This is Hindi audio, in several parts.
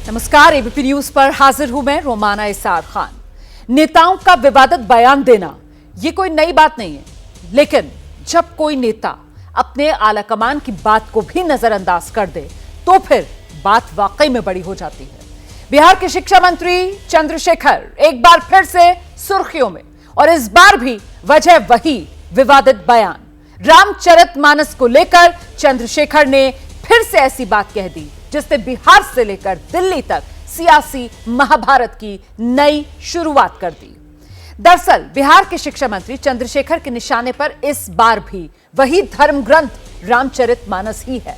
नमस्कार, एबीपी न्यूज पर हाजिर हूं मैं रोमाना इसार खान। नेताओं का विवादित बयान देना ये कोई नई बात नहीं है, लेकिन जब कोई नेता अपने आलाकमान की बात को भी नजरअंदाज कर दे तो फिर बात वाकई में बड़ी हो जाती है। बिहार के शिक्षा मंत्री चंद्रशेखर एक बार फिर से सुर्खियों में, और इस बार भी वजह वही विवादित बयान। रामचरितमानस को लेकर चंद्रशेखर ने फिर से ऐसी बात कह दी जिसने बिहार से लेकर दिल्ली तक सियासी महाभारत की नई शुरुआत कर दी। दरअसल बिहार के शिक्षा मंत्री चंद्रशेखर के निशाने पर इस बार भी वही धर्म ग्रंथ रामचरितमानस ही है।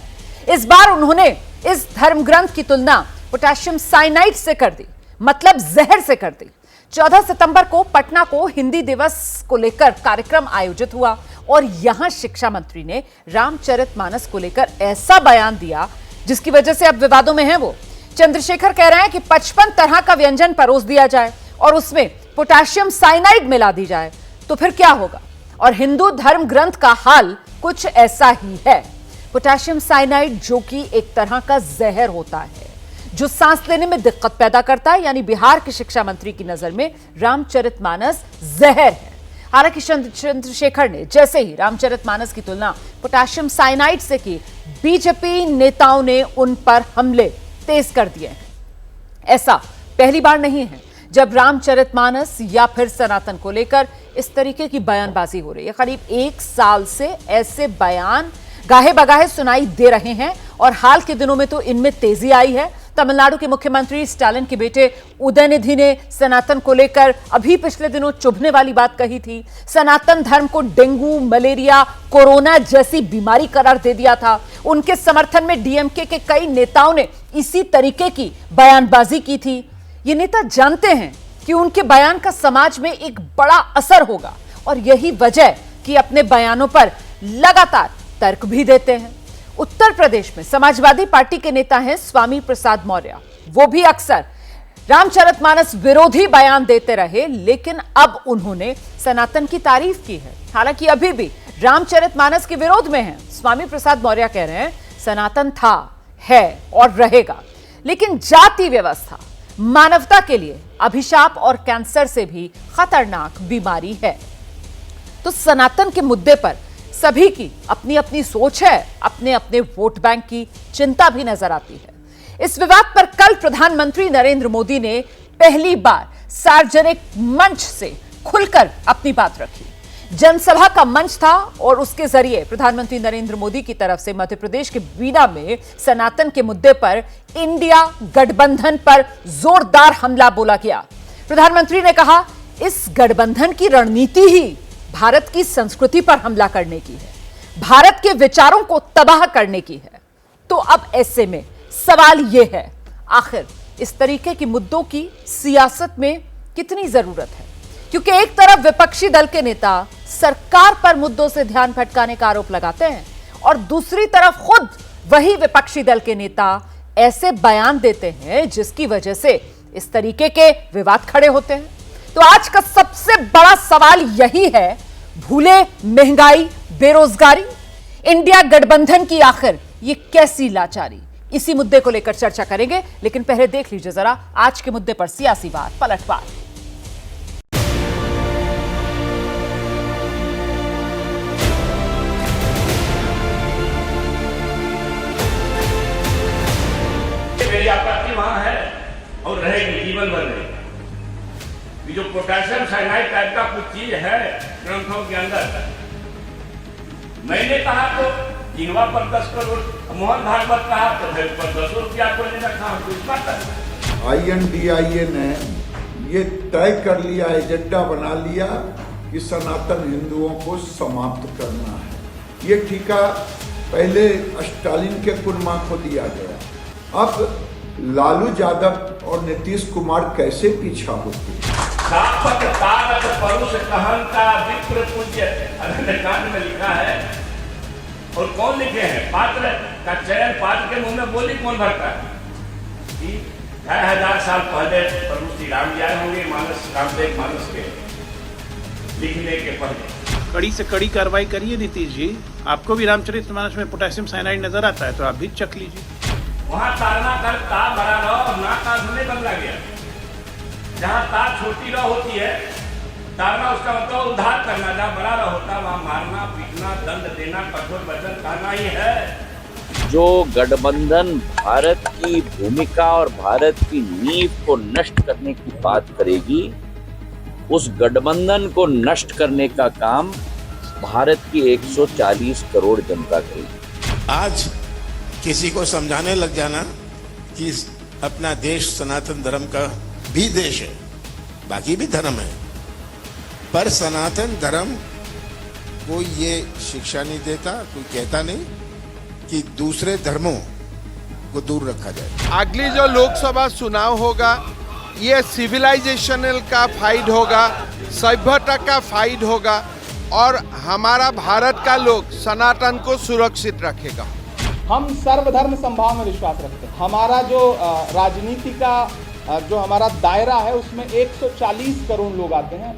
इस बार उन्होंने इस धर्म ग्रंथ की तुलना पोटेशियम साइनाइड से कर दी, मतलब जहर से कर दी। 14 सितंबर को पटना को हिंदी दिवस को लेकर कार्यक्रम आयोजित हुआ और यहां शिक्षा मंत्री ने रामचरितमानस को लेकर ऐसा बयान दिया जिसकी वजह से अब विवादों में है वो। चंद्रशेखर कह रहे हैं कि 55 तरह का व्यंजन परोस दिया जाए और उसमें पोटेशियम साइनाइड मिला दी जाए तो फिर क्या होगा। और हिंदू धर्म ग्रंथ का हाल कुछ ऐसा ही है। पोटेशियम साइनाइड जो कि एक तरह का जहर होता है जो सांस लेने में दिक्कत पैदा करता है, यानी बिहार के शिक्षा मंत्री की नजर में रामचरितमानस जहर है। हालांकि चंद्रशेखर ने जैसे ही रामचरितमानस की तुलना पोटेशियम साइनाइड से की, बीजेपी नेताओं ने उन पर हमले तेज कर दिए हैं। ऐसा पहली बार नहीं है जब रामचरितमानस या फिर सनातन को लेकर इस तरीके की बयानबाजी हो रही है। करीब एक साल से ऐसे बयान गाहे बगाहे सुनाई दे रहे हैं और हाल के दिनों में तो इनमें तेजी आई है। तमिलनाडु के मुख्यमंत्री स्टालिन के बेटे उदयनिधि ने सनातन को लेकर अभी पिछले दिनों चुभने वाली बात कही थी। सनातन धर्म को डेंगू, मलेरिया, कोरोना जैसी बीमारी करार दे दिया था। उनके समर्थन में डीएमके के कई नेताओं ने इसी तरीके की बयानबाजी की थी। ये नेता जानते हैं कि उनके बयान का समाज में एक बड़ा असर होगा और यही वजह कि अपने बयानों पर लगातार तर्क भी देते हैं। उत्तर प्रदेश में समाजवादी पार्टी के नेता हैं स्वामी प्रसाद मौर्य। वो भी अक्सर रामचरितमानस विरोधी बयान देते रहे, लेकिन अब उन्होंने सनातन की तारीफ की है। हालांकि अभी भी रामचरितमानस के विरोध में हैं। स्वामी प्रसाद मौर्य कह रहे हैं सनातन था, है और रहेगा, लेकिन जाति व्यवस्था मानवता के लिए अभिशाप और कैंसर से भी खतरनाक बीमारी है। तो सनातन के मुद्दे पर सभी की अपनी अपनी सोच है, अपने अपने वोट बैंक की चिंता भी नजर आती है। इस विवाद पर कल प्रधानमंत्री नरेंद्र मोदी ने पहली बार सार्वजनिक मंच से खुलकर अपनी बात रखी। जनसभा का मंच था और उसके जरिए प्रधानमंत्री नरेंद्र मोदी की तरफ से मध्य प्रदेश के बीना में सनातन के मुद्दे पर इंडिया गठबंधन पर जोरदार हमला बोला गया। प्रधानमंत्री ने कहा इस गठबंधन की रणनीति ही भारत की संस्कृति पर हमला करने की है, भारत के विचारों को तबाह करने की है। तो अब ऐसे में सवाल यह है, आखिर इस तरीके की मुद्दों की सियासत में कितनी जरूरत है? क्योंकि एक तरफ विपक्षी दल के नेता सरकार पर मुद्दों से ध्यान भटकाने का आरोप लगाते हैं और दूसरी तरफ खुद वही विपक्षी दल के नेता ऐसे बयान देते हैं जिसकी वजह से इस तरीके के विवाद खड़े होते हैं। तो आज का सबसे बड़ा सवाल यही है, भूले महंगाई, बेरोजगारी, इंडिया गठबंधन की आखिर ये कैसी लाचारी? इसी मुद्दे को लेकर चर्चा करेंगे, लेकिन पहले देख लीजिए जरा आज के मुद्दे पर सियासी बात, पलटवार। मेरी आपत्ति वहां है और रहेगी, जीवन भर रहेगी। जो पोटेशियम साइनाइड टाइप का कुछ चीज है ग्रंथों के अंदर, मैंने कहा तो जिहवा पर 10 करोड़, मोहन भागवत कहा तो फिर पर 10 रुपया को नहीं रखा। INDIA ने ये तय कर लिया, एजेंडा बना लिया कि सनातन हिंदुओं को समाप्त करना है। ये ठेका पहले स्टालिन के कुर्मा को दिया गया, अब लालू यादव और नीतीश कुमार कैसे पीछा होते हैं? में लिखा है और कौन लिखे हैं? पात्र का चयन, पात्र के मुंह में बोली कौन भरता है? 2000 साल पहले प्रभु श्री राम जी आए होंगे रामचरित मानस के लिखने के पहले। कड़ी से कड़ी कार्रवाई करिए नीतीश जी। आपको भी रामचरितमानस में पोटेशियम साइनाइड नजर आता है तो आप भी चख लीजिए। वहां तारना कर ता बड़ा रहो और ना ता धुने बदला गया। जहां ता छोटी रह होती है, तारना उसका मतलब उद्धार करना, जहां बड़ा रह होता वहां मारना, पीटना, दंड देना, कठोर वचन कहना ही है। जो गठबंधन भारत की भूमिका और भारत की नींव को नष्ट करने की बात करेगी, उस गठबंधन को नष्ट करने का काम भारत की 140 करोड़ जनता करेगी। आज किसी को समझाने लग जाना कि अपना देश सनातन धर्म का भी देश है, बाकी भी धर्म है, पर सनातन धर्म कोई ये शिक्षा नहीं देता, कोई कहता नहीं कि दूसरे धर्मों को दूर रखा जाए। अगली जो लोकसभा चुनाव होगा ये सिविलाइजेशनल का फाइट होगा, सभ्यता का फाइट होगा और हमारा भारत का लोग सनातन को सुरक्षित रखेगा। हम सर्वधर्म संभाव में विश्वास रखते हैं। हमारा जो राजनीति का जो हमारा दायरा है उसमें 140 करोड़ लोग आते हैं।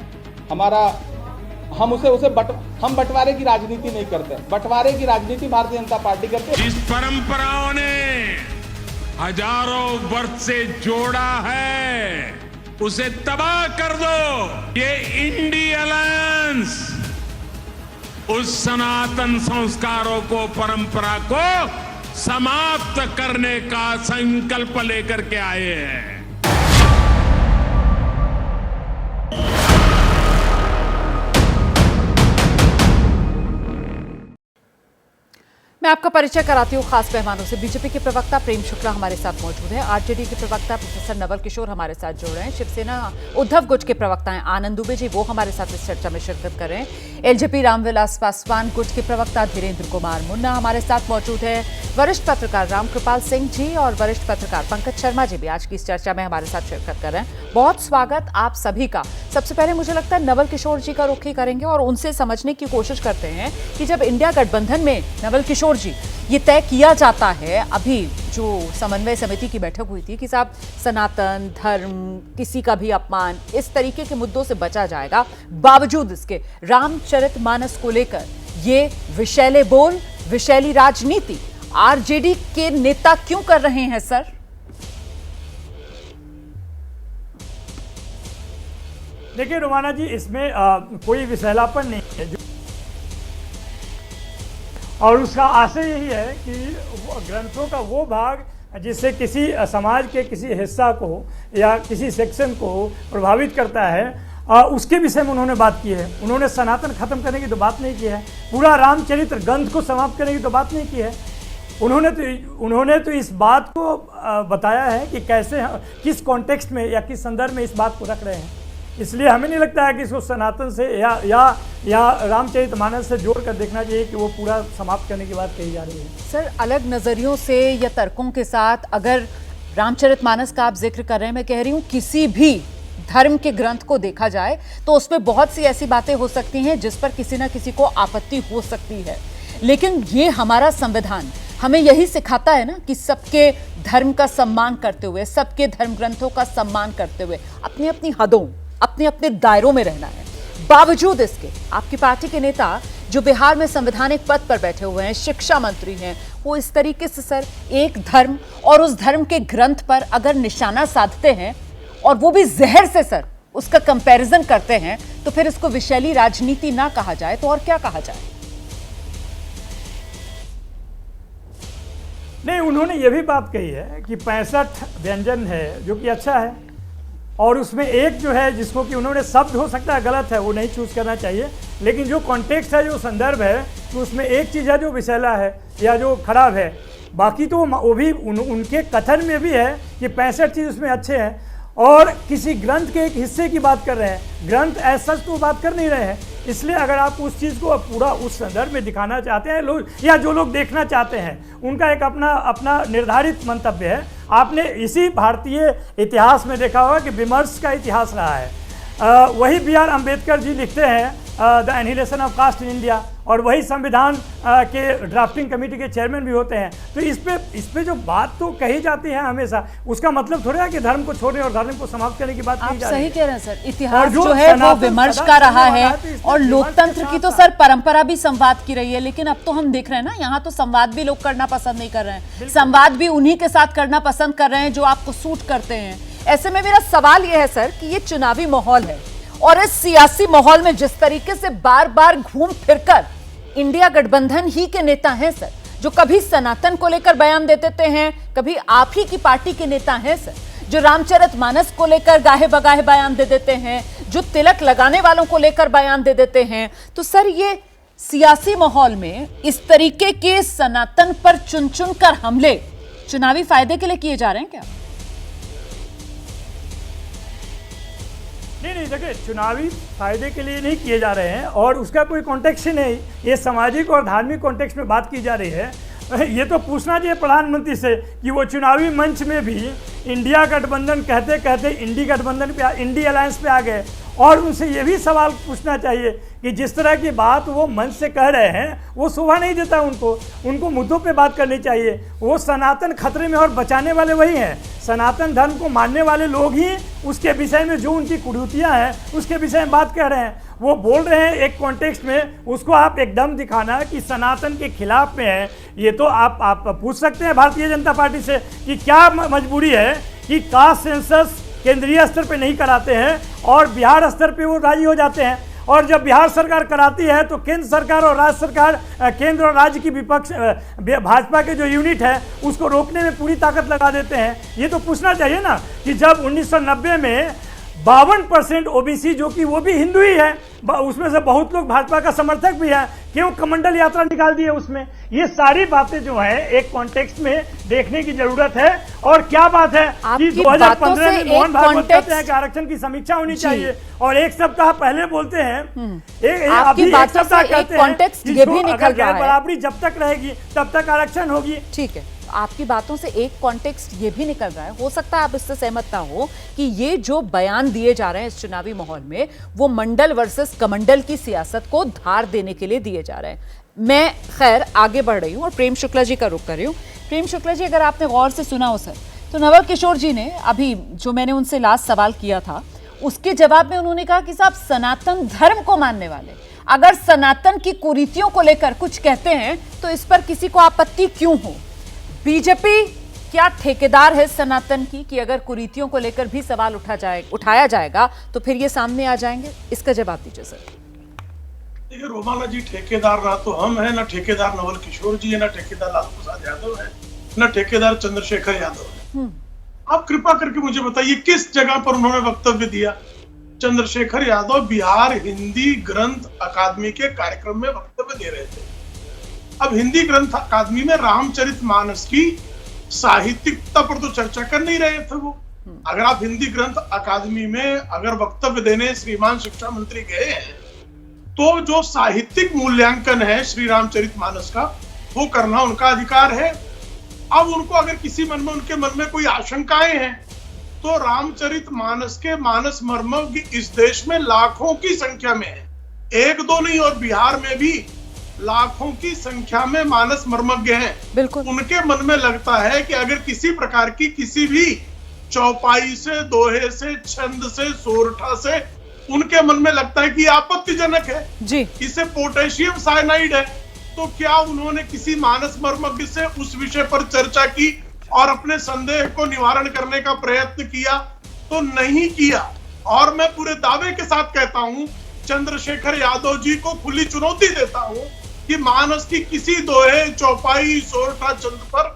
हम बंटवारे की राजनीति नहीं करते। बंटवारे की राजनीति भारतीय जनता पार्टी करती है। जिस परंपराओं ने हजारों वर्ष से जोड़ा है उसे तबाह कर दो। ये इंडी अलायंस उस सनातन संस्कारों को, परंपरा को समाप्त करने का संकल्प लेकर के आए हैं। मैं आपका परिचय कराती हूँ खास मेहमानों से। बीजेपी के प्रवक्ता प्रेम शुक्ला हमारे साथ मौजूद हैं। आरजेडी के प्रवक्ता प्रोफेसर नवल किशोर हमारे साथ जुड़ रहे हैं। शिवसेना उद्धव गुट के प्रवक्ता हैं आनंद दुबे जी, वो हमारे साथ इस चर्चा में शिरकत कर रहे हैं। एलजेपी रामविलास पासवान गुट के प्रवक्ता धीरेन्द्र कुमार मुन्ना हमारे साथ मौजूद है। वरिष्ठ पत्रकार रामकृपाल सिंह जी और वरिष्ठ पत्रकार पंकज शर्मा जी भी आज की इस चर्चा में हमारे साथ शिरकत कर रहे हैं। बहुत स्वागत आप सभी का। सबसे पहले मुझे लगता है नवल किशोर जी का रुख ही करेंगे और उनसे समझने की कोशिश करते हैं कि जब इंडिया गठबंधन में नवल किशोर जी ये तय किया जाता है, अभी जो समन्वय समिति की बैठक हुई थी कि साहब सनातन धर्म, किसी का भी अपमान, इस तरीके के मुद्दों से बचा जाएगा, बावजूद इसके रामचरितमानस को लेकर ये विषैले बोल, विषैली राजनीति आरजेडी के नेता क्यों कर रहे हैं सर? देखिए रोमाना जी, इसमें कोई विषैलापन नहीं है और उसका आशय यही है कि ग्रंथों का वो भाग जिससे किसी समाज के किसी हिस्सा को या किसी सेक्शन को प्रभावित करता है, उसके विषय में उन्होंने बात की है। उन्होंने सनातन खत्म करने की तो बात नहीं की है, पूरा रामचरित्र ग्रंथ को समाप्त करने की तो बात नहीं की है। उन्होंने तो इस बात को बताया है कि कैसे, किस कॉन्टेक्स्ट में या किस संदर्भ में इस बात को रख रहे हैं। इसलिए हमें नहीं लगता है कि इसको सनातन से या रामचरितमानस से जोड़कर देखना चाहिए कि वो पूरा समाप्त करने की बात कही जा रही है। सर, अलग नजरियों से या तर्कों के साथ अगर रामचरितमानस का आप जिक्र कर रहे हैं, मैं कह रही हूँ किसी भी धर्म के ग्रंथ को देखा जाए तो उसमें बहुत सी ऐसी बातें हो सकती हैं जिस पर किसी ना किसी को आपत्ति हो सकती है, लेकिन ये हमारा संविधान हमें यही सिखाता है ना कि सबके धर्म का सम्मान करते हुए, सबके धर्म ग्रंथों का सम्मान करते हुए अपनी अपनी हदों, अपने अपने दायरों में रहना है। बावजूद इसके आपकी पार्टी के नेता जो बिहार में संवैधानिक पद पर बैठे हुए हैं, शिक्षा मंत्री हैं, वो इस तरीके से सर एक धर्म और उस धर्म के ग्रंथ पर अगर निशाना साधते हैं और वो भी जहर से सर उसका कंपैरिजन करते हैं, तो फिर इसको विषैली राजनीति ना कहा जाए तो और क्या कहा जाए? नहीं, उन्होंने ये भी बात कही है कि 65 व्यंजन है जो कि अच्छा है, और उसमें एक जो है जिसको कि उन्होंने शब्द हो सकता है गलत है, वो नहीं चूज करना चाहिए, लेकिन जो कॉन्टेक्स्ट है, जो संदर्भ है, तो उसमें एक चीज़ है जो विषैला है या जो खराब है। बाकी तो वो भी उनके कथन में भी है कि 65 चीज़ उसमें अच्छे हैं, और किसी ग्रंथ के एक हिस्से की बात कर रहे हैं, ग्रंथ ऐसा तो बात कर नहीं रहे हैं। इसलिए अगर आप उस चीज़ को पूरा उस संदर्भ में दिखाना चाहते हैं लोग, या जो लोग देखना चाहते हैं, उनका एक अपना निर्धारित मंतव्य है। आपने इसी भारतीय इतिहास में देखा होगा कि विमर्श का इतिहास रहा है। वही बी आर अम्बेडकर जी लिखते हैं the annihilation of caste in India, और वही संविधान के ड्राफ्टिंग कमेटी के चेयरमैन भी होते हैं। तो इस पे जो बात तो कही जाती है हमेशा, उसका मतलब थोड़ा है कि धर्म को छोड़ने और धर्म को समाप्त करने की बात आप नहीं जा रही सही है। कह रहे हैं सर, इतिहास जो है वो विमर्श का रहा है और लोकतंत्र की तो सर परंपरा भी संवाद की रही है। लेकिन अब तो हम देख रहे हैं ना, यहाँ तो संवाद भी लोग करना पसंद नहीं कर रहे हैं, संवाद भी उन्हीं के साथ करना पसंद कर रहे हैं जो आपको सूट करते हैं। ऐसे में मेरा सवाल यह है सर कि ये चुनावी माहौल है और इस सियासी माहौल में जिस तरीके से बार बार घूम फिरकर इंडिया गठबंधन ही के नेता हैं सर, जो कभी सनातन को लेकर बयान दे देते हैं, कभी आप ही की पार्टी के नेता हैं सर, जो रामचरितमानस को लेकर गाहे बगाहे बयान दे देते हैं, जो तिलक लगाने वालों को लेकर बयान दे देते हैं। तो सर ये सियासी माहौल में इस तरीके के सनातन पर चुन चुन कर हमले चुनावी फायदे के लिए किए जा रहे हैं क्या? नहीं, देखिए, चुनावी फायदे के लिए नहीं किए जा रहे हैं और उसका कोई कॉन्टेक्स्ट ही नहीं। ये सामाजिक और धार्मिक कॉन्टेक्स्ट में बात की जा रही है। ये तो पूछना चाहिए प्रधानमंत्री से कि वो चुनावी मंच में भी इंडिया गठबंधन कहते कहते इंडी गठबंधन पे, इंडी अलायंस पे आ गए। और उनसे ये भी सवाल पूछना चाहिए कि जिस तरह की बात वो मंच से कह रहे हैं वो शोभा नहीं देता उनको मुद्दों पे बात करनी चाहिए। वो सनातन खतरे में और बचाने वाले वही हैं, सनातन धर्म को मानने वाले लोग ही उसके विषय में जो उनकी कुरीतियाँ हैं उसके विषय में बात कह रहे हैं। वो बोल रहे हैं एक कॉन्टेक्स्ट में, उसको आप एकदम दिखाना कि सनातन के खिलाफ में है। ये तो आप पूछ सकते हैं भारतीय जनता पार्टी से कि क्या मजबूरी है कि कास्ट सेंसस केंद्रीय स्तर पे नहीं कराते हैं और बिहार स्तर पे वो राजी हो जाते हैं, और जब बिहार सरकार कराती है तो केंद्र सरकार और राज्य सरकार, केंद्र और राज्य की विपक्ष भाजपा के जो यूनिट है उसको रोकने में पूरी ताकत लगा देते हैं। ये तो पूछना चाहिए ना कि जब 1990 में 52% ओबीसी, जो कि वो भी हिंदू ही है, उसमें से बहुत लोग भाजपा का समर्थक भी है, क्यों कमंडल यात्रा निकाल दी है उसमें। ये सारी बातें जो है एक कॉन्टेक्स्ट में देखने की जरूरत है। और क्या बात है कि 2015 में मोहन भागवत कहते हैं कि आरक्षण की समीक्षा होनी चाहिए और एक सप्ताह पहले बोलते हैं, अभी एक सप्ताह कहते हैं कि बराबरी जब तक रहेगी तब तक आरक्षण होगी। ठीक है, आपकी बातों से एक कॉन्टेक्स्ट ये भी निकल रहा है, हो सकता है आप इससे सहमत ना हो, कि ये जो बयान दिए जा रहे हैं इस चुनावी माहौल में वो मंडल वर्सेस कमंडल की सियासत को धार देने के लिए दिए जा रहे हैं। मैं खैर आगे बढ़ रही हूँ और प्रेम शुक्ला जी का रुख कर रही हूँ। प्रेम शुक्ला जी, अगर आपने गौर से सुना हो सर, तो नवल किशोर जी ने अभी जो मैंने उनसे लास्ट सवाल किया था उसके जवाब में उन्होंने कहा कि साहब सनातन धर्म को मानने वाले अगर सनातन की कुरीतियों को लेकर कुछ कहते हैं तो इस पर किसी को आपत्ति क्यों हो। बीजेपी क्या ठेकेदार है सनातन की कि अगर कुरीतियों को लेकर भी सवाल उठाया जाएगा तो फिर ये सामने आ जाएंगे? इसका जवाब दीजिए सर। देखिए रोमाला जी, ठेकेदार ना तो हम हैं, ना ठेकेदार नवल किशोर जी है, ना ठेकेदार लालू प्रसाद यादव है, ना ठेकेदार चंद्रशेखर यादव है। आप कृपा करके मुझे बताइए किस जगह पर उन्होंने वक्तव्य दिया। चंद्रशेखर यादव बिहार हिंदी ग्रंथ अकादमी के कार्यक्रम में वक्तव्य दे रहे थे। अब हिंदी ग्रंथ अकादमी में रामचरितमानस की साहित्यिकता पर तो चर्चा कर नहीं रहे थे वो। अगर आप हिंदी ग्रंथ अकादमी में अगर वक्तव्य देने श्रीमान शिक्षा मंत्री गए हैं तो जो साहित्यिक मूल्यांकन है श्री रामचरितमानस का वो करना उनका अधिकार है। अब उनको अगर किसी उनके मन में कोई आशंकाएं हैं तो रामचरितमानस के मानस मर्मज्ञ इस देश में लाखों की संख्या में है, एक दो नहीं, और बिहार में भी लाखों की संख्या में मानस मर्मज्ञ हैं। बिल्कुल उनके मन में लगता है कि अगर किसी प्रकार की किसी भी चौपाई से, दोहे से, छंद से, सोरठा से उनके मन में लगता है कि आपत्तिजनक है जी, इसे पोटेशियम साइनाइड है, तो क्या उन्होंने किसी मानस मर्मज्ञ से उस विषय पर चर्चा की और अपने संदेह को निवारण करने का प्रयत्न किया? तो नहीं किया। और मैं पूरे दावे के साथ कहता हूं, चंद्रशेखर यादव जी को खुली चुनौती देता हूं कि मानस की किसी दोहे, चौपाई, सोरठा, छंद पर,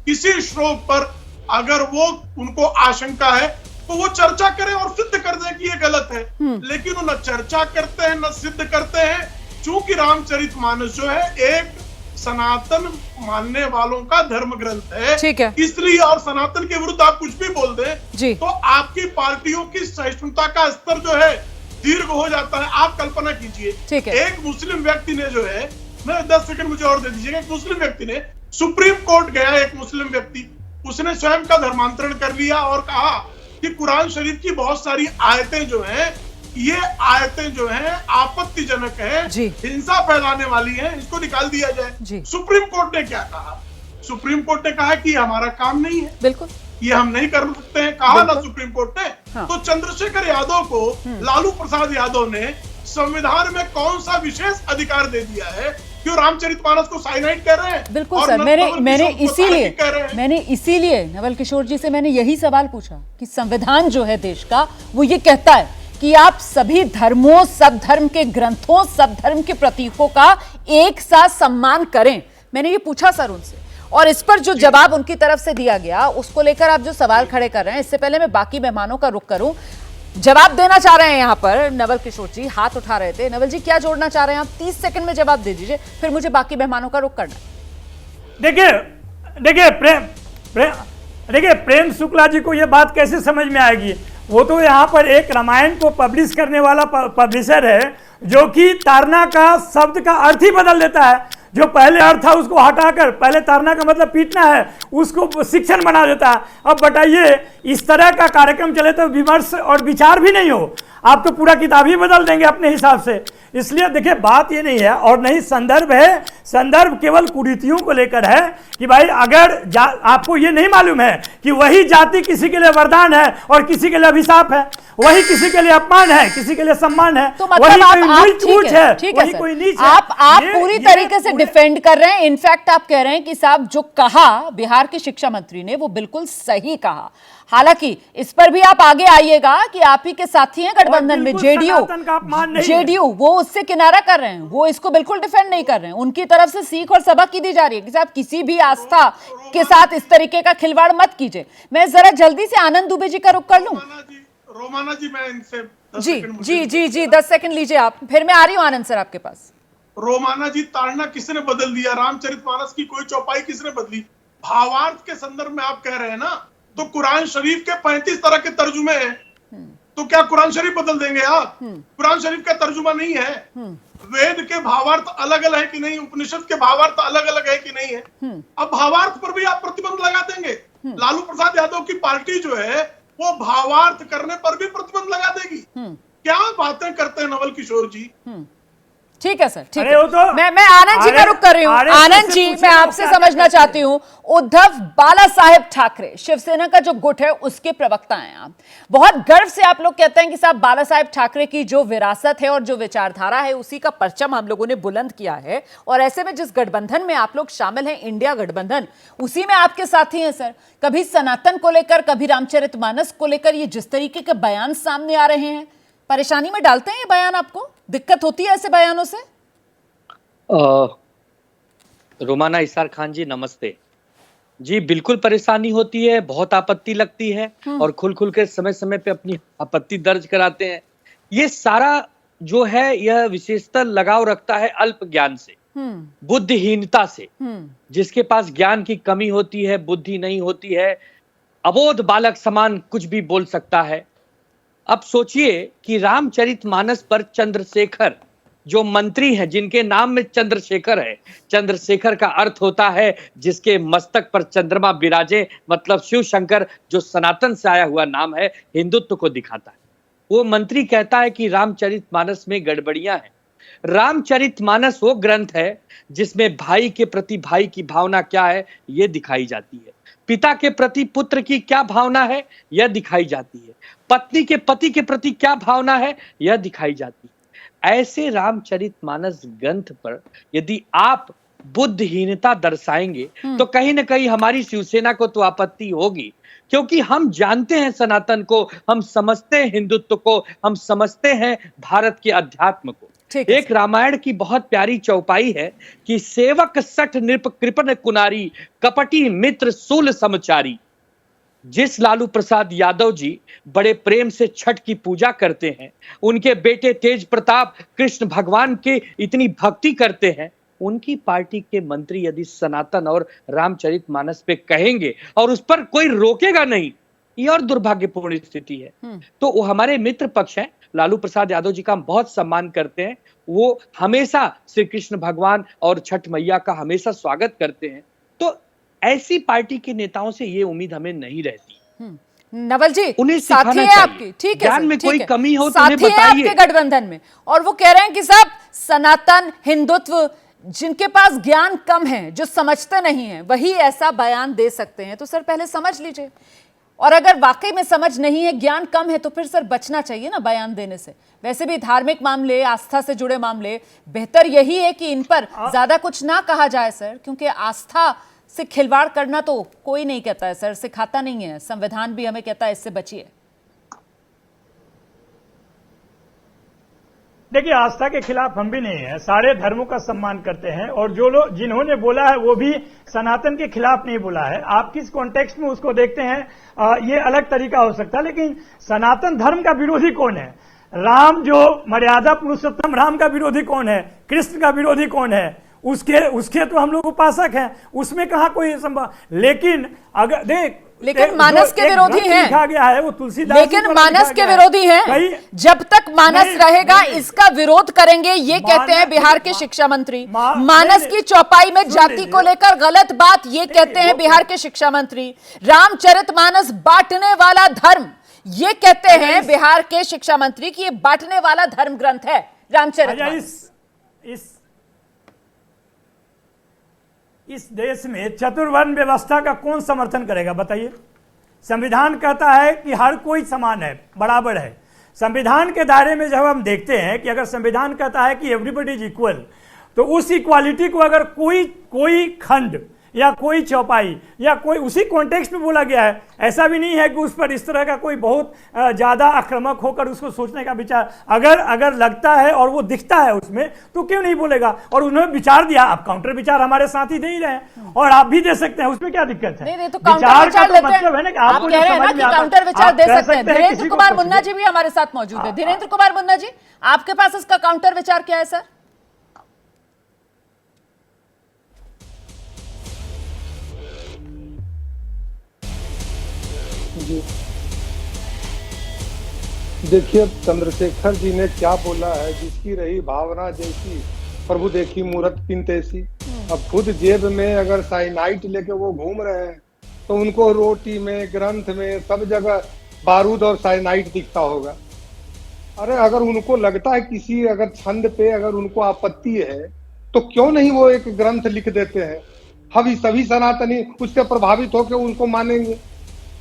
किसी श्लोक पर अगर वो उनको आशंका है तो वो चर्चा करें और सिद्ध कर दें कि ये गलत है। लेकिन वो न चर्चा करते हैं न सिद्ध करते हैं। चूंकि रामचरितमानस जो है एक सनातन मानने वालों का धर्म ग्रंथ है, ठीक है, इसलिए और सनातन के विरुद्ध आप कुछ भी बोल दें तो आपकी पार्टियों की सहिष्णुता का स्तर जो है दीर्घ हो जाता है। आप कल्पना कीजिए, एक मुस्लिम व्यक्ति ने जो है, मैं 10 सेकंड मुझे और दे दीजिएगा, एक मुस्लिम व्यक्ति ने सुप्रीम कोर्ट गया, एक मुस्लिम व्यक्ति, उसने स्वयं का धर्मांतरण कर लिया और कहा कि कुरान शरीफ की बहुत सारी आयतें जो हैं ये आयतें जो हैं आपत्तिजनक है, हिंसा फैलाने वाली हैं, इसको निकाल दिया जाए। सुप्रीम कोर्ट ने क्या कहा? सुप्रीम कोर्ट ने कहा कि हमारा काम नहीं है, बिल्कुल ये हम नहीं कर सकते हैं, कहा ना सुप्रीम कोर्ट ने। हाँ। तो चंद्रशेखर यादव को लालू प्रसाद यादव ने संविधान में कौन सा विशेष अधिकार दे दिया है? क्यों रामचरितमानस को साइनाइड कर रहे हैं? बिल्कुल सर, मैंने इसीलिए नवल किशोर जी से मैंने यही सवाल पूछा कि संविधान जो है देश का, वो ये कहता है कि आप सभी धर्मों, सब धर्म के ग्रंथों, सब धर्म के प्रतीकों का एक साथ सम्मान करें। मैंने ये पूछा सर उनसे, और इस पर जो जवाब उनकी तरफ से दिया गया, उसको लेकर आप जो सवाल खड़े कर रहे हैं, इससे पहले मैं बाकी मेहमानों का रुख करूं, जवाब देना चाह रहे हैं यहाँ पर नवल किशोर जी, हाथ उठा रहे थे। नवल जी क्या जोड़ना चाह रहे हैं आप? 30 सेकंड में जवाब दे दीजिए, फिर मुझे बाकी मेहमानों का रुख करना है। देखिए प्रेम शुक्ला जी को यह बात कैसे समझ में आएगी? वो तो यहाँ पर एक रामायण को पब्लिश करने वाला पब्लिशर है, जो कि तारना का शब्द का अर्थ ही बदल देता है। जो पहले अर्थ था उसको हटाकर, पहले तारना का मतलब पीटना है, उसको शिक्षण बना देता है। अब बताइए, इस तरह का कार्यक्रम चले तो विमर्श और विचार भी नहीं हो, आप तो पूरा किताब ही बदल देंगे अपने हिसाब से। इसलिए देखिए बात ये नहीं है, और नहीं संदर्भ है, संदर्भ केवल कुरीतियों को लेकर है कि भाई अगर आपको ये नहीं मालूम है कि वही जाति किसी के लिए वरदान है और किसी के लिए अभिशाप है, वही किसी के लिए अपमान है, किसी के लिए सम्मान है, तो मतलब वही आप कोई ऊंच है, वही कोई नीच है। आप पूरी तरीके से डिफेंड कर रहे हैं। इनफैक्ट आप कह रहे हैं कि साहब जो कहा बिहार के शिक्षा मंत्री ने वो बिल्कुल सही कहा। हालांकि इस पर भी आप आगे आइएगा कि आप ही के साथी हैं गठबंधन में, जेडीयू वो उससे किनारा कर रहे हैं, वो इसको बिल्कुल डिफेंड नहीं कर रहे हैं। उनकी तरफ से सीख और सबक की दी जा रही है कि साहब किसी भी आस्था के साथ इस तरीके का खिलवाड़ मत कीजिए। मैं जरा जल्दी से आनंद दुबे जी का रुख कर लूं। रोमाना जी, मैं इनसे जी 10 सेकंड लीजिए आप, फिर मैं आ रही हूँ आनंद सर आपके पास। रोमाना जी, ताड़ना किसने बदल दिया? रामचरितमानस की कोई चौपाई किसने बदली? भावार्थ के संदर्भ में आप कह रहे हैं ना, तो कुरान शरीफ के 35 तरह के तर्जुमे हैं, तो क्या कुरान शरीफ बदल देंगे आप? कुरान शरीफ का तर्जुमा नहीं है। वेद के भावार्थ अलग अलग है कि नहीं? उपनिषद के भावार्थ अलग अलग है कि नहीं है? अब भावार्थ पर भी आप प्रतिबंध लगा देंगे। लालू प्रसाद यादव की पार्टी जो है वो भावार्थ करने पर भी प्रतिबंध लगा देगी। क्या बातें करते हैं नवल किशोर जी? ठीक है सर, ठीक है। मैं आनंद जी का रुख कर रही हूँ। आनंद जी, मैं आपसे समझना चाहती हूँ, उद्धव बाला साहेब ठाकरे शिवसेना का जो गुट है उसके प्रवक्ता हैं आप। बहुत गर्व से आप लोग कहते हैं कि साहब बाला साहेब ठाकरे की जो विरासत है और जो विचारधारा है उसी का परचम हम लोगों ने बुलंद किया है, और ऐसे में जिस गठबंधन में आप लोग शामिल हैं, इंडिया गठबंधन, उसी में आपके साथी हैं सर। कभी सनातन को लेकर, कभी रामचरितमानस को लेकर ये जिस तरीके के बयान सामने आ रहे हैं, परेशानी में डालते हैं ये बयान? आपको दिक्कत होती है ऐसे बयानों से? रोमाना इसार खान जी नमस्ते जी। बिल्कुल परेशानी होती है, बहुत आपत्ति लगती है, और खुल के समय समय पे अपनी आपत्ति दर्ज कराते हैं। ये सारा जो है यह विशेषतर लगाव रखता है अल्प ज्ञान से, बुद्धिहीनता से। जिसके पास ज्ञान की कमी होती है, बुद्धि नहीं होती है, अबोध बालक समान कुछ भी बोल सकता है। अब सोचिए कि रामचरितमानस पर चंद्रशेखर जो मंत्री हैं, जिनके नाम में चंद्रशेखर है, चंद्रशेखर का अर्थ होता है जिसके मस्तक पर चंद्रमा विराजे, मतलब शिव शंकर, जो सनातन से आया हुआ नाम है, हिंदुत्व को दिखाता है। वो मंत्री कहता है कि रामचरितमानस में गड़बड़ियां हैं। रामचरितमानस वो ग्रंथ है जिसमें भाई के प्रति भाई की भावना क्या है यह दिखाई जाती है, पिता के प्रति पुत्र की क्या भावना है यह दिखाई जाती है, पत्नी के पति के प्रति क्या भावना है यह दिखाई जाती है। ऐसे रामचरितमानस ग्रंथ पर यदि आप बुद्धिहीनता दर्शाएंगे तो कहीं ना कहीं हमारी शिवसेना को तो आपत्ति होगी, क्योंकि हम जानते हैं सनातन को, हम समझते हैं हिंदुत्व को, हम समझते हैं भारत के अध्यात्म को। एक रामायण की बहुत प्यारी चौपाई है कि सेवक सठ नृप कृपण कुनारी, कपटी मित्र सूल समचारी। जिस लालू प्रसाद यादव जी बड़े प्रेम से छठ की पूजा करते हैं, उनके बेटे तेज प्रताप कृष्ण भगवान के इतनी भक्ति करते हैं, उनकी पार्टी के मंत्री यदि सनातन और रामचरितमानस पे कहेंगे और उस पर कोई रोकेगा नहीं, ये और दुर्भाग्यपूर्ण स्थिति है। तो वो हमारे मित्र पक्ष हैं, लालू प्रसाद यादव जी का हम बहुत सम्मान करते हैं, वो हमेशा श्री कृष्ण भगवान और छठ मैया का हमेशा स्वागत करते हैं। तो ऐसी पार्टी के नेताओं से ये उम्मीद हमें नहीं रहती। नवल जी उन्हें साथी सिखाना है चाहिए। आपकी, ठीक है ज्ञान सर, में ठीक कोई है। कमी हो तो उन्हें साथी है बताइए। आपके गठबंधन में, और वो कह रहे हैं कि साहब सनातन हिंदुत्व जिनके पास ज्ञान कम है, जो समझते नहीं है, वही ऐसा बयान दे सकते हैं। तो सर पहले समझ लीजिए, और अगर वाकई में समझ नहीं है, ज्ञान कम है, तो फिर सर बचना चाहिए ना बयान देने से। वैसे भी धार्मिक मामले, आस्था से जुड़े मामले, बेहतर यही है कि इन पर ज्यादा कुछ ना कहा जाए सर, क्योंकि आस्था से खिलवाड़ करना तो कोई नहीं कहता है सर, सिखाता नहीं है। संविधान भी हमें कहता है इससे बचिए। देखिए, आस्था के खिलाफ हम भी नहीं है, सारे धर्मों का सम्मान करते हैं, और जो लोग जिन्होंने बोला है वो भी सनातन के खिलाफ नहीं बोला है। आप किस कॉन्टेक्स्ट में उसको देखते हैं ये अलग तरीका हो सकता है, लेकिन सनातन धर्म का विरोधी कौन है? राम जो मर्यादा पुरुषोत्तम राम का विरोधी कौन है? कृष्ण का विरोधी कौन है? उसके तो हम लोग उपासक हैं, उसमें कहा कोई संभव। लेकिन अगर लेकिन मानस के विरोधी हैं, लिखा गया है वो तुलसीदास, लेकिन मानस के विरोधी हैं। जब तक मानस रहेगा इसका विरोध करेंगे, ये कहते हैं बिहार के शिक्षा मंत्री। मानस की चौपाई में जाति को लेकर गलत बात, ये कहते हैं बिहार के शिक्षा मंत्री। रामचरितमानस बांटने वाला धर्म, ये कहते हैं बिहार के शिक्षा मंत्री कि ये बांटने वाला धर्म ग्रंथ है रामचरितमानस। इस देश में चतुर्वर्ण व्यवस्था का कौन समर्थन करेगा बताइए? संविधान कहता है कि हर कोई समान है, बराबर है। संविधान के दायरे में जब हम देखते हैं कि अगर संविधान कहता है कि एवरीबॉडी इज इक्वल, तो उस इक्वालिटी को अगर कोई खंड या कोई चौपाई या कोई उसी कॉन्टेक्स्ट में बोला गया है, ऐसा भी नहीं है कि उस पर इस तरह का कोई बहुत ज्यादा आक्रामक होकर उसको सोचने का विचार अगर लगता है और वो दिखता है उसमें, तो क्यों नहीं बोलेगा? और उन्होंने विचार दिया, आप काउंटर विचार हमारे साथ ही दे ही रहे हैं, और आप भी दे सकते हैं, उसमें क्या दिक्कत है? नहीं, तो काउंटर विचार लेते हैं। मतलब है ना कि आप कह रहे हैं ना कि काउंटर विचार दे सकते हैं। धीरेन्द्र कुमार मुन्ना जी भी हमारे साथ मौजूद है। धीरेन्द्र कुमार मुन्ना जी, आपके पास इसका काउंटर विचार क्या है सर? जी देखिए, चंद्रशेखर जी ने क्या बोला है, जिसकी रही भावना जैसी प्रभु देखी मूरत पिन तैसी। अब खुद जेब में अगर साइनाइट लेके वो घूम रहे हैं, तो उनको रोटी में, ग्रंथ में, सब जगह बारूद और साइनाइट दिखता होगा। अरे अगर उनको लगता है किसी अगर छंद पे अगर उनको आपत्ति है, तो क्यों नहीं वो एक ग्रंथ लिख देते हैं? हम सभी सनातनी उससे प्रभावित होकर उनको मानेंगे।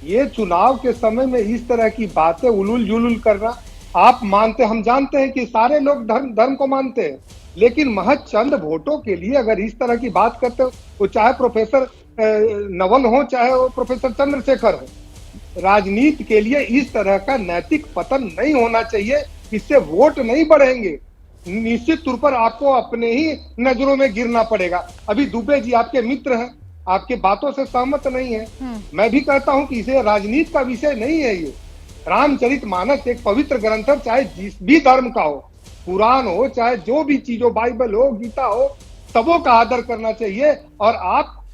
ये चुनाव के समय में इस तरह की बातें उलूल जुलूल करना, आप मानते, हम जानते हैं कि सारे लोग धर्म को मानते हैं, लेकिन महज चंद वोटों के लिए अगर इस तरह की बात करते हो, वो चाहे प्रोफेसर नवल हो, चाहे वो प्रोफेसर चंद्रशेखर हो, राजनीति के लिए इस तरह का नैतिक पतन नहीं होना चाहिए। इससे वोट नहीं बढ़ेंगे, निश्चित तौर पर आपको अपने ही नजरों में गिरना पड़ेगा। अभी दुबे जी आपके मित्र हैं, आपके बातों से सहमत नहीं है। मैं भी कहता हूं कि इसे राजनीति का विषय नहीं है। ये रामचरितमानस एक पवित्र ग्रंथ है, चाहे जिस भी धर्म का हो, कुरान हो, चाहे जो भी चीज हो, बाइबल हो, गीता हो, सबों का आदर करना चाहिए। और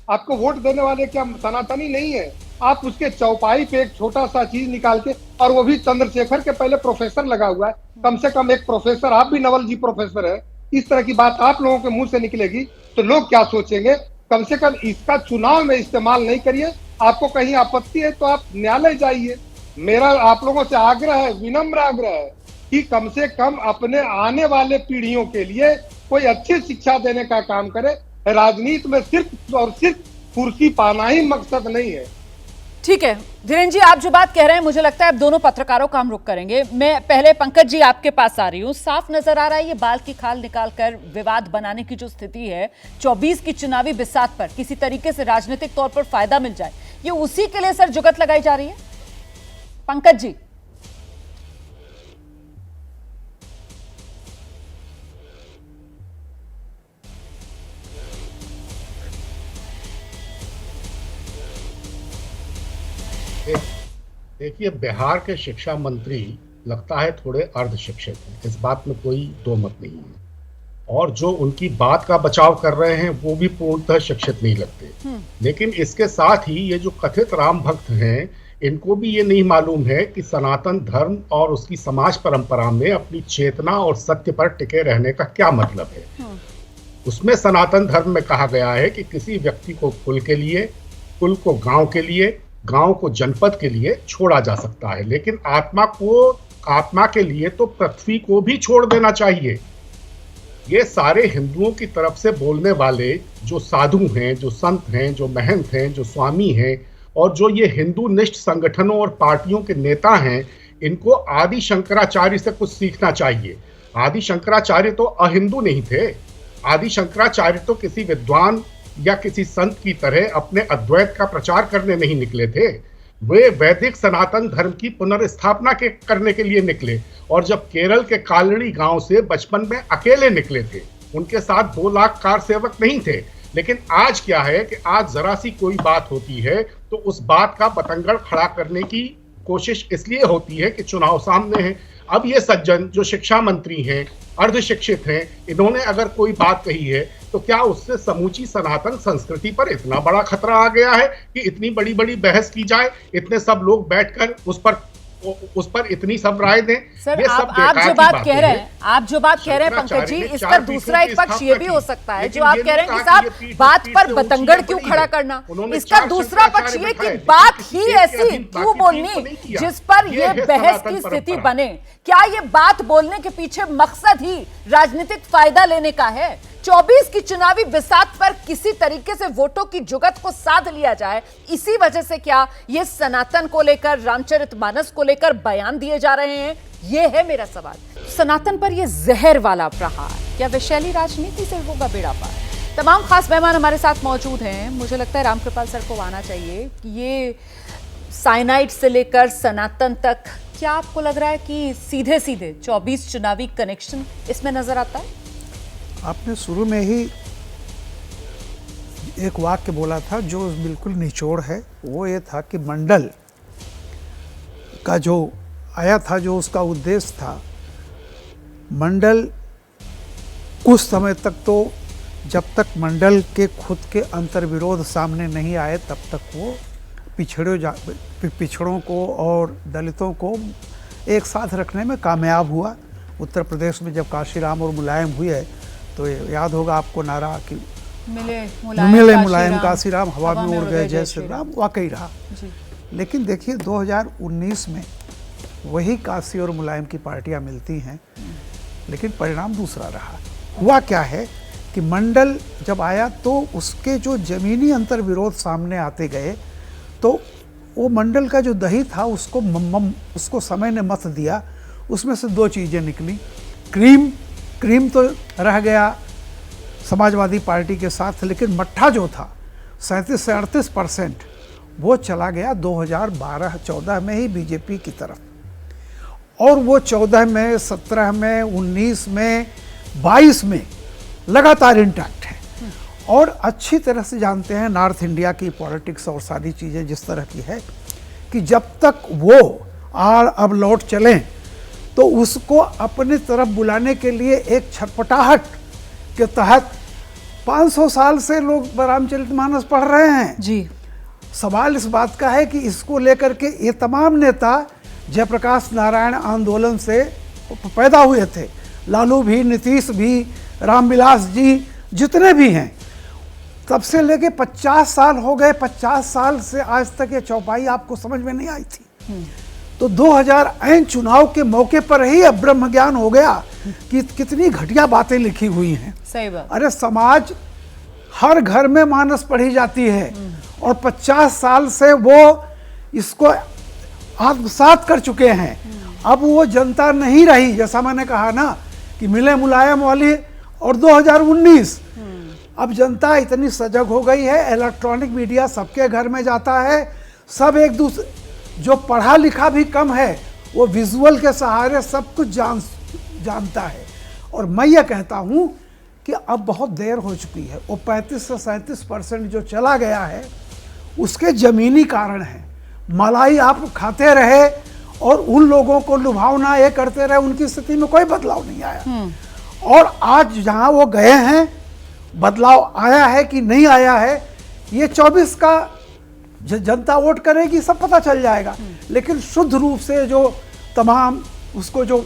आपको वोट देने वाले क्या सनातनी नहीं है? आप उसके चौपाई पे एक छोटा सा चीज निकाल के, और वो भी चंद्रशेखर के पहले प्रोफेसर लगा हुआ है, कम से कम एक प्रोफेसर, आप भी नवल जी प्रोफेसर है, इस तरह की बात आप लोगों के मुंह से निकलेगी तो लोग क्या सोचेंगे? कम से कम इसका चुनाव में इस्तेमाल नहीं करिए। आपको कहीं आपत्ति है तो आप न्यायालय जाइए। मेरा आप लोगों से आग्रह है, विनम्र आग्रह है, कि कम से कम अपने आने वाले पीढ़ियों के लिए कोई अच्छी शिक्षा देने का काम करे। राजनीति में सिर्फ और सिर्फ कुर्सी पाना ही मकसद नहीं है। ठीक है धीरेन्द्र जी, आप जो बात कह रहे हैं, मुझे लगता है अब दोनों पत्रकारों का हम रुख करेंगे। मैं पहले पंकज जी आपके पास आ रही हूं। साफ नजर आ रहा है ये बाल की खाल निकालकर विवाद बनाने की जो स्थिति है, 24 की चुनावी बिसात पर किसी तरीके से राजनीतिक तौर पर फायदा मिल जाए, ये उसी के लिए सर जुगत लगाई जा रही है। पंकज जी, देखिए, बिहार के शिक्षा मंत्री लगता है थोड़े अर्ध शिक्षित हैं, इस बात में कोई दो मत नहीं है। और जो उनकी बात का बचाव कर रहे हैं वो भी पूर्णतः शिक्षित नहीं लगते। लेकिन इसके साथ ही ये जो कथित राम भक्त हैं, इनको भी ये नहीं मालूम है कि सनातन धर्म और उसकी समाज परंपरा में अपनी चेतना और सत्य पर टिके रहने का क्या मतलब है। उसमें सनातन धर्म में कहा गया है कि किसी व्यक्ति को कुल के लिए, कुल को गांव के लिए, गांव को जनपद के लिए छोड़ा जा सकता है, लेकिन आत्मा के लिए तो पृथ्वी को भी छोड़ देना चाहिए। ये सारे हिंदुओं की तरफ से बोलने वाले जो साधु हैं, जो संत हैं, जो महंत हैं, जो स्वामी हैं, और जो ये हिंदू निष्ठ संगठनों और पार्टियों के नेता हैं, इनको आदि शंकराचार्य से कुछ सीखना चाहिए। आदि शंकराचार्य तो अहिंदू नहीं थे। आदि शंकराचार्य तो किसी विद्वान या किसी संत की तरह अपने अद्वैत का प्रचार करने नहीं निकले थे। वे वैदिक सनातन धर्म की पुनर्स्थापना करने के लिए निकले, और जब केरल के कालड़ी गांव से बचपन में अकेले निकले थे, उनके साथ 2 लाख कार सेवक नहीं थे। लेकिन आज क्या है कि आज जरा सी कोई बात होती है तो उस बात का बतंगड़ खड़ा करने की कोशिश इसलिए होती है कि चुनाव सामने है। अब ये सज्जन जो शिक्षा मंत्री हैं, अर्धशिक्षित हैं, इन्होंने अगर कोई बात कही है तो क्या उससे समूची सनातन संस्कृति पर इतना बड़ा खतरा आ गया है कि इतनी बड़ी बड़ी बहस की जाए, इतने सब लोग बैठकर उस पर इतनी सब राय दें? सर, ये आप जो बात कह रहे हैं, पंकज जी, इसका दूसरा एक पक्ष ये भी हो सकता है जो आप कह रहे हैं कि साहब बात पर बतंगड़ क्यों खड़ा करना। इसका दूसरा पक्ष ये कि बात ही ऐसी क्यों बोलनी जिस पर ये बहस की स्थिति बने। क्या ये बात बोलने के पीछे मकसद ही राजनीतिक फायदा लेने का है? 24 की चुनावी बिसात पर किसी तरीके से वोटों की जुगत को साध लिया जाए, इसी वजह से क्या ये सनातन को लेकर, रामचरितमानस को लेकर बयान दिए जा रहे हैं? ये है मेरा सवाल। सनातन पर ये जहर वाला प्रहार, क्या विषैली राजनीति से होगा बेड़ा पार? तमाम खास मेहमान हमारे साथ मौजूद हैं। मुझे लगता है रामकृपाल सर को आना चाहिए कि ये साइनाइड से लेकर सनातन तक, क्या आपको लग रहा है कि सीधे सीधे 24 चुनावी कनेक्शन इसमें नजर आता है? आपने शुरू में ही एक वाक्य बोला था जो बिल्कुल निचोड़ है, वो ये था कि मंडल का जो आया था, जो उसका उद्देश्य था, मंडल कुछ समय तक तो, जब तक मंडल के खुद के अंतर्विरोध सामने नहीं आए तब तक वो पिछड़ों को और दलितों को एक साथ रखने में कामयाब हुआ। उत्तर प्रदेश में जब काशीराम और मुलायम हुए तो याद होगा आपको नारा कि मिले मुलायम काशीराम, हवा में उड़ गए जय श्री राम, वाकई रहा। लेकिन देखिए 2019 में वही काशी और मुलायम की पार्टियां मिलती हैं, लेकिन परिणाम दूसरा रहा। हुआ क्या है कि मंडल जब आया तो उसके जो जमीनी अंतर्विरोध सामने आते गए, तो वो मंडल का जो दही था उसको समय ने मथ दिया। उसमें से 2 चीज़ें निकली। क्रीम तो रह गया समाजवादी पार्टी के साथ, लेकिन मट्ठा जो था 37 से 38% वो चला गया 2012-14 में ही बीजेपी की तरफ, और वो 14 में, 17 में, 19 में, 22 में लगातार इंटैक्ट है। और अच्छी तरह से जानते हैं नॉर्थ इंडिया की पॉलिटिक्स और सारी चीज़ें जिस तरह की है कि जब तक वो अब लौट चलें तो उसको अपनी तरफ बुलाने के लिए एक छटपटाहट के तहत 500 साल से लोग रामचरितमानस पढ़ रहे हैं जी। सवाल इस बात का है कि इसको लेकर के ये तमाम नेता जयप्रकाश नारायण आंदोलन से पैदा हुए थे, लालू भी, नीतीश भी, रामविलास जी, जितने भी हैं, तब से लेके 50 साल हो गए। 50 साल से आज तक ये चौपाई आपको समझ में नहीं आई थी। तो 2000 ऐन चुनाव के मौके पर ही अब ब्रह्म ज्ञान हो गया कि कितनी घटिया बातें लिखी हुई हैं। सही बात। अरे समाज हर घर में मानस पढ़ी जाती है और 50 साल से वो इसको आत्मसात कर चुके हैं। अब वो जनता नहीं रही, जैसा मैंने कहा ना कि मिले मुलायम वाली और 2019। अब जनता इतनी सजग हो गई है, इलेक्ट्रॉनिक मीडिया सबके घर में जाता है, सब एक दूसरे, जो पढ़ा लिखा भी कम है वो विजुअल के सहारे सब कुछ जानता है। और मैं ये कहता हूँ कि अब बहुत देर हो चुकी है। वो 35 से 37% जो चला गया है उसके ज़मीनी कारण हैं। मलाई आप खाते रहे और उन लोगों को लुभावना ये करते रहे, उनकी स्थिति में कोई बदलाव नहीं आया। और आज जहाँ वो गए हैं, बदलाव आया है कि नहीं आया है, ये 24 का जनता वोट करेगी, सब पता चल जाएगा। लेकिन शुद्ध रूप से जो तमाम उसको जो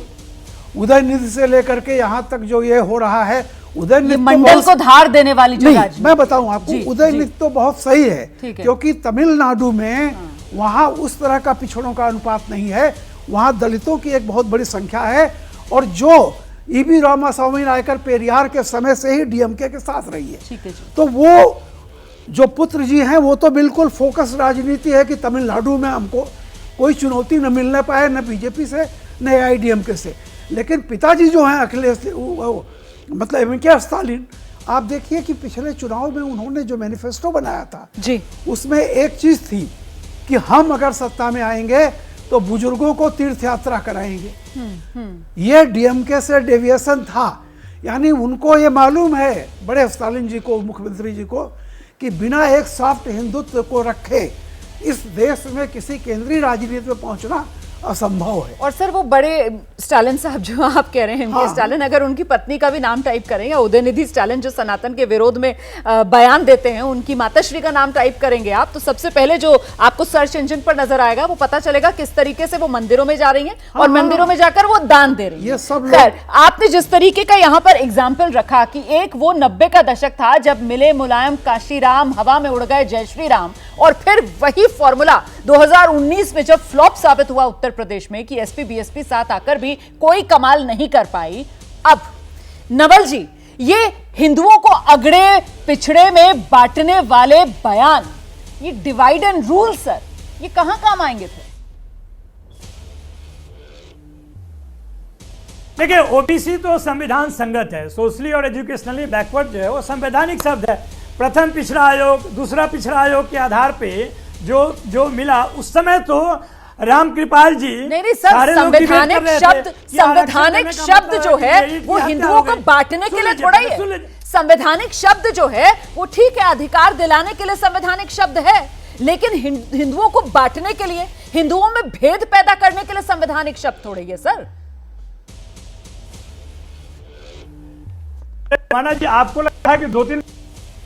उदय निधि से लेकर के यहाँ तक जो ये हो रहा है, उदय निधि मंडल को धार देने वाली जगह। मैं बताऊं आपको, उदय निधि तो बहुत सही है, क्योंकि तमिलनाडु में वहाँ उस तरह का पिछड़ों का अनुपात नहीं है, वहाँ दलितों की एक बहुत बड़ी संख्या है, और जो ईबी रामास्वामी नायकर पेरियार के समय से ही डीएमके के साथ रही है। ठीक है जी। तो वो जो पुत्र जी हैं वो तो बिल्कुल फोकस राजनीति है कि तमिलनाडु में हमको कोई चुनौती न मिलने पाए, न बीजेपी से न एआईडीएमके से। लेकिन पिताजी जो हैं अखिलेश मतलब एम.के. स्टालिन, आप देखिए कि पिछले चुनाव में उन्होंने जो मैनिफेस्टो बनाया था जी, उसमें एक चीज थी कि हम अगर सत्ता में आएंगे तो बुजुर्गों को तीर्थ यात्रा कराएंगे। ये डीएमके से डेविएशन था, यानी उनको ये मालूम है, बड़े स्टालिन जी को, मुख्यमंत्री जी को, कि बिना एक सॉफ्ट हिंदुत्व को रखे इस देश में किसी केंद्रीय राजनीति में पहुंचना असंभव है। और सर वो बड़े स्टालिन साहब जो आप कह रहे हैं, एम.के. स्टालिन, अगर उनकी पत्नी का भी नाम टाइप करें, या उदयनिधि स्टालिन जो सनातन के विरोध में बयान देते हैं, उनकी माताश्री का नाम टाइप करेंगे आप, तो सबसे पहले जो आपको सर्च इंजन पर नजर आएगा वो पता चलेगा किस तरीके से वो मंदिरों में जा रही हैं और मंदिरों में जाकर वो दान दे रही है। खैर, आपने जिस तरीके का यहाँ पर एग्जाम्पल रखा कि एक वो 90 का दशक था जब मिले मुलायम काशीराम, हवा में उड़ गए जय श्री राम, और फिर वही फॉर्मूला 2019 में जब फ्लॉप साबित हुआ उत्तर प्रदेश में कि एसपी बीएसपी साथ आकर भी कोई कमाल नहीं कर पाई। अब नवल जी, ये हिंदुओं को अगड़े पिछड़े में बांटने वाले बयान, ये डिवाइड एंड रूल सर, ये कहां काम आएंगे थे? देखिए, ओबीसी तो संविधान संगत है, सोशली और एजुकेशनली बैकवर्ड जो है वो संवैधानिक शब्द है। प्रथम पिछड़ा आयोग, दूसरा पिछड़ा आयोग के आधार पे जो मिला, उस समय तो राम कृपाल जी नहीं सर, संवैधानिक शब्द जो है वो हिंदुओं को बांटने के लिए थोड़ा ही है। संवैधानिक शब्द जो है वो ठीक है, अधिकार दिलाने के लिए संवैधानिक शब्द है, लेकिन हिंदुओं को बांटने के लिए, हिंदुओं में भेद पैदा करने के लिए संवैधानिक शब्द थोड़ा ही है सर। माना जी, आपको लगता है कि 2-3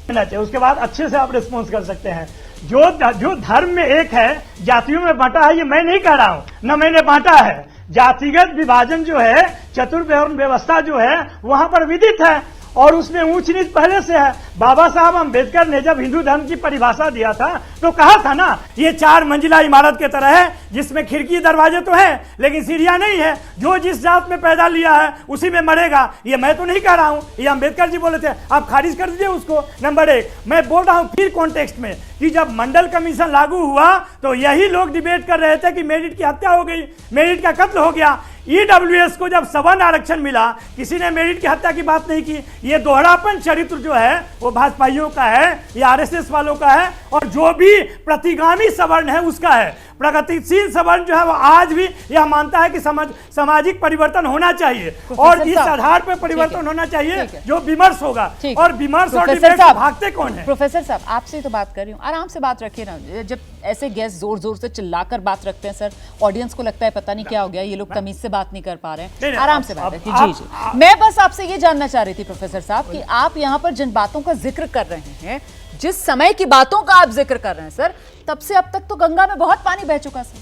मिनट है, उसके बाद अच्छे से आप रिस्पॉन्स कर सकते हैं। जो धर्म में एक है, जातियों में बांटा है, ये मैं नहीं कह रहा हूं, न मैंने बांटा है। जातिगत विभाजन जो है, चतुर्वर्ण व्यवस्था जो है, वहां पर विदित है, और उसमें ऊंच नीच पहले से है। बाबा साहब अम्बेडकर ने जब हिंदू धर्म की परिभाषा दिया था तो कहा था ना, ये 4 मंजिला इमारत के तरह है जिसमें खिड़की दरवाजे तो है लेकिन सीढ़ियां नहीं है, जो जिस जात में पैदा लिया है उसी में मरेगा। ये मैं तो नहीं कह रहा हूं, ये अम्बेडकर जी बोले थे, आप खारिज कर दीजिए उसको। नंबर 1, मैं बोल रहा हूं फिर कॉन्टेक्स्ट में कि जब मंडल कमीशन लागू हुआ तो यही लोग डिबेट कर रहे थे कि मेरिट की हत्या हो गई, मेरिट का कत्ल हो गया। ईडब्ल्यूएस को जब सवर्ण आरक्षण मिला, किसी ने मेरिट की हत्या की बात नहीं की। ये दोहरापन चरित्र जो है वो भाजपाइयों का है या आरएसएस वालों का है, और जो भी प्रतिगामी सवर्ण है उसका है। प्रगतिशील सवर्ण जो है वो आज भी यह मानता है कि सामाजिक परिवर्तन होना चाहिए, और इस आधार पर परिवर्तन होना चाहिए जो विमर्श होगा। और विमर्श और डिबेट से भागते कौन है? प्रोफेसर साहब, आपसे तो बात कर रही हूँ, आराम से बात रखिए ना। जब ऐसे गेस्ट जोर जोर से चिल्लाकर बात रखते हैं सर, ऑडियंस को लगता है पता नहीं क्या हो गया, ये लोग तमीज से बात नहीं कर पा रहे हैं। आराम से बात रखिए। जी जी, मैं बस आपसे ये जानना चाह रही थी प्रोफेसर साहब कि आप यहाँ पर जिन बातों का जिक्र कर रहे हैं, जिस समय की बातों का आप जिक्र कर रहे हैं सर, तब से अब तक तो गंगा में बहुत पानी बह चुका सर।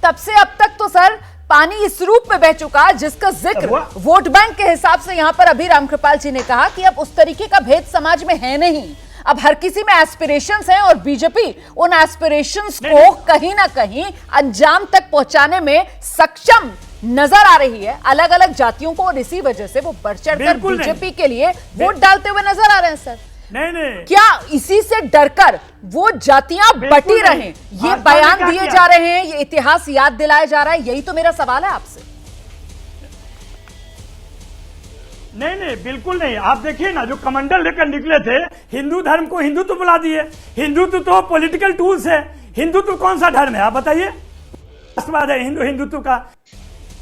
तब से अब तक तो सर पानी इस रूप में बह चुका जिसका जिक्र वोट बैंक के हिसाब से यहाँ पर अभी रामकृपाल जी ने कहा कि अब उस तरीके का भेद समाज में है नहीं। अब हर किसी में एस्पिरेशंस हैं, और बीजेपी उन एस्पिरेशंस को कहीं ना कहीं अंजाम तक पहुंचाने में सक्षम नजर आ रही है। अलग अलग जातियों को, और इसी वजह से वो बढ़ चढ़कर बीजेपी के लिए वोट डालते हुए नजर आ रहे हैं सर। नहीं, क्या इसी से डरकर वो जातियां बटी रहें, ये बयान दिए जा रहे हैं, ये इतिहास याद दिलाया जा रहा है? यही तो मेरा सवाल है आपसे। नहीं, बिल्कुल नहीं। आप देखिए ना, जो कमंडल लेकर निकले थे, हिंदू धर्म को हिंदुत्व बुला दिए। हिंदुत्व तो पॉलिटिकल टूल्स है, हिंदुत्व कौन सा धर्म है आप बताइए? राष्ट्रवाद है हिंदुत्व का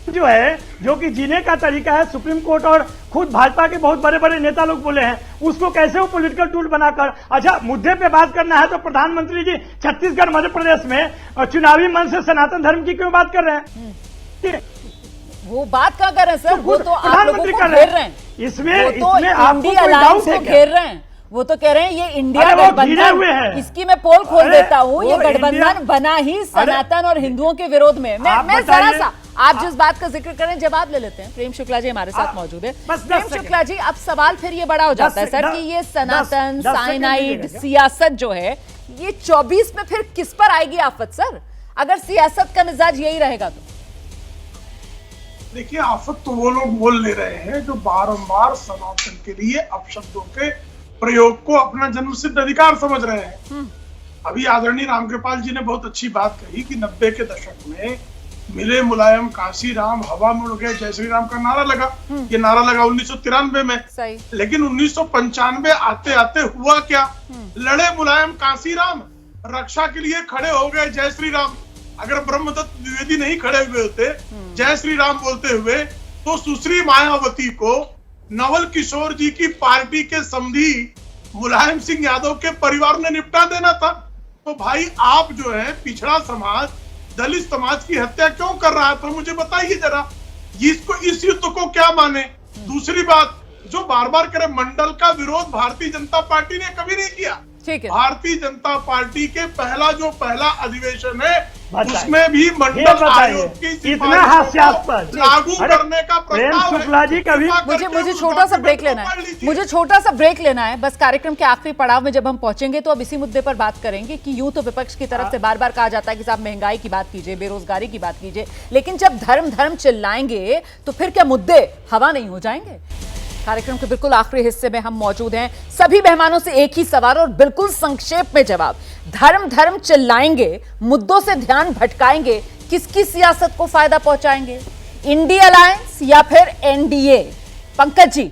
जो है, जो कि जीने का तरीका है। सुप्रीम कोर्ट और खुद भाजपा के बहुत बड़े बड़े नेता लोग बोले हैं, उसको कैसे वो पॉलिटिकल टूल बनाकर। अच्छा, मुद्दे पे बात करना है तो प्रधानमंत्री जी छत्तीसगढ़ मध्य प्रदेश में चुनावी मन से सनातन धर्म की क्यों बात कर रहे हैं? वो बात क्या कर रहे हैं सर? वो तो आप लोगों को घेर रहे हैं, इसमें इंडिया अलायंस को घेर रहे हैं। वो तो कह रहे हैं ये इंडिया गठबंधन, इसकी मैं पोल खोल देता हूँ, ये गठबंधन बना ही सनातन और हिंदुओं के विरोध में। मैं जरा सा, आप जिस बात का जिक्र करें जवाब ले लेते हैं। प्रेम शुक्ला जी हमारे साथ मौजूद है। प्रेम शुक्ला जी, अब सवाल फिर ये बड़ा हो जाता है सर कि ये सनातन, साइनाइड, सियासत जो है, ये 24 में फिर किस पर आएगी आफत सर? अगर सियासत का मिजाज यही रहेगा तो? देखिए, आफत तो वो लोग बोल ले रहे हैं जो बारंबार सनातन के लिए अपशब्दों के प्रयोग को अपना जन्मसिद्ध अधिकार समझ रहे हैं। अभी आदरणीय रामकृपाल जी ने बहुत अच्छी बात कही कि 90 के दशक में मिले मुलायम काशीराम, हवा में उड़ गए जय श्री राम का नारा लगा। ये नारा लगा 1993 में, सही। लेकिन 1995 आते आते हुआ क्या? लड़े मुलायम काशीराम, रक्षा के लिए खड़े हो गए जय श्री राम। अगर ब्रह्मदत्त द्विवेदी नहीं खड़े हुए होते जय श्री राम बोलते हुए, तो सुश्री मायावती को नवल किशोर जी की पार्टी के समधी मुलायम सिंह यादव के परिवार ने निपटा देना था। तो भाई आप जो है पिछड़ा समाज, दलित समाज की हत्या क्यों कर रहा है? तो मुझे बताइए जरा, इसको इस युद्ध को क्या माने? दूसरी बात जो बार बार करे, मंडल का विरोध भारतीय जनता पार्टी ने कभी नहीं किया। भारतीय जनता पार्टी के पहला अधिवेशन है, उसमें भी मंडल आयोग की इतना हास्यास्पद लागू करने का प्रस्ताव शुक्ला जी कभी मुझे छोटा सा ब्रेक लेना है, मुझे छोटा सा ब्रेक लेना है बस। कार्यक्रम के आखिरी पड़ाव में जब हम पहुंचेंगे तो अब इसी मुद्दे पर बात करेंगे कि यूं तो विपक्ष की तरफ से बार बार कहा जाता है कि साहब महंगाई की बात कीजिए, बेरोजगारी की बात कीजिए, लेकिन जब धर्म चिल्लाएंगे तो फिर क्या मुद्दे हवा नहीं हो जाएंगे? कार्यक्रम के बिल्कुल आखिरी हिस्से में हम मौजूद हैं। सभी मेहमानों से एक ही सवाल और बिल्कुल संक्षेप में जवाब। धर्म चिल्लाएंगे, मुद्दों से ध्यान भटकाएंगे, किसकी सियासत को फायदा पहुंचाएंगे? इंडिया अलायंस या फिर एनडीए? पंकज जी।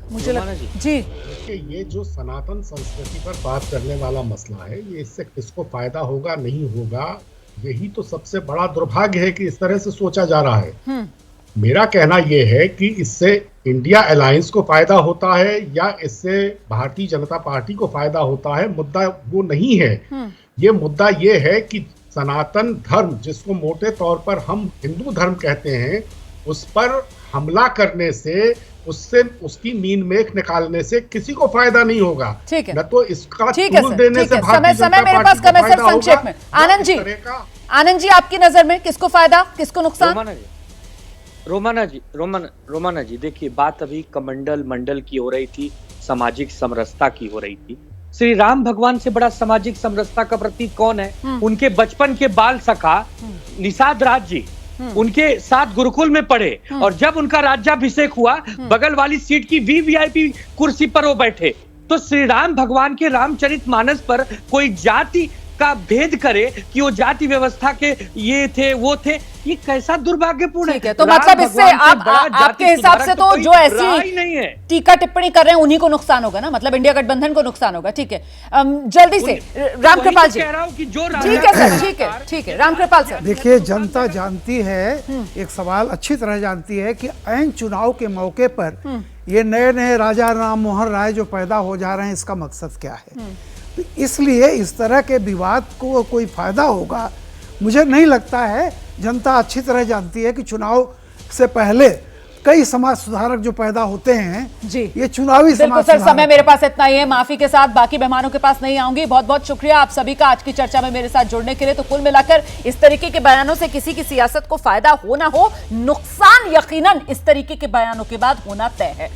मुझे जी देखिए, ये जो सनातन संस्कृति पर बात करने वाला मसला है, ये इससे किसको फायदा होगा नहीं होगा, यही तो सबसे बड़ा दुर्भाग्य है कि इस तरह से सोचा जा रहा है। मेरा कहना यह है कि इससे इंडिया अलायंस को फायदा होता है या इससे भारतीय जनता पार्टी को फायदा होता है, मुद्दा वो नहीं है। ये मुद्दा ये है कि सनातन धर्म, जिसको मोटे तौर पर हम हिंदू धर्म कहते हैं, उस पर हमला करने से, उससे उसकी मीन मेख निकालने से किसी को फायदा नहीं होगा। ठीक है, न तो इसका टूल देने से समय मेरे पास कम है सर, संक्षेप में। आनंद जी आपकी नजर में किसको फायदा, किसको नुकसान? रोमाना जी देखिए, बात अभी कमंडल मंडल की हो रही थी, सामाजिक समरसता की हो रही थी। श्री राम भगवान से बड़ा सामाजिक समरसता का प्रतीक कौन है? उनके बचपन के बाल सखा निषाद राज जी, उनके साथ गुरुकुल में पढ़े, और जब उनका राज्याभिषेक हुआ बगल वाली सीट की वीवीआईपी कुर्सी पर वो बैठे। तो श्री राम भगवान के रामचरितमानस पर कोई जाति का भेद करे कि वो जाति व्यवस्था के ये थे वो थे, ये कैसा दुर्भाग्यपूर्ण है। तो मतलब इससे आपके हिसाब से तो जो ऐसी नहीं है टीका टिप्पणी कर रहे हैं उन्हीं को नुकसान होगा ना, मतलब इंडिया गठबंधन को नुकसान होगा। ठीक है, जल्दी से रामकृपाल जी। कह रहा हूं कि जो ठीक है सर, ठीक है रामकृपाल सर। देखिए, जनता जानती है, एक सवाल अच्छी तरह जानती है कि ऐन चुनाव के मौके पर ये नए राजा राम मोहन राय जो पैदा हो जा रहे हैं, इसका मकसद क्या है? तो इसलिए इस तरह के विवाद को कोई फायदा होगा मुझे नहीं लगता है। जनता अच्छी तरह जानती है कि चुनाव से पहले कई समाज सुधारक जो पैदा होते हैं जी, ये चुनावी समाज सर। समय मेरे पास इतना ही है, माफी के साथ बाकी मेहमानों के पास नहीं आऊंगी। बहुत बहुत शुक्रिया आप सभी का आज की चर्चा में मेरे साथ जुड़ने के लिए। तो कुल मिलाकर इस तरीके के बयानों से किसी की सियासत को फायदा हो ना हो, नुकसान यकीनन इस तरीके के बयानों के बाद होना तय है।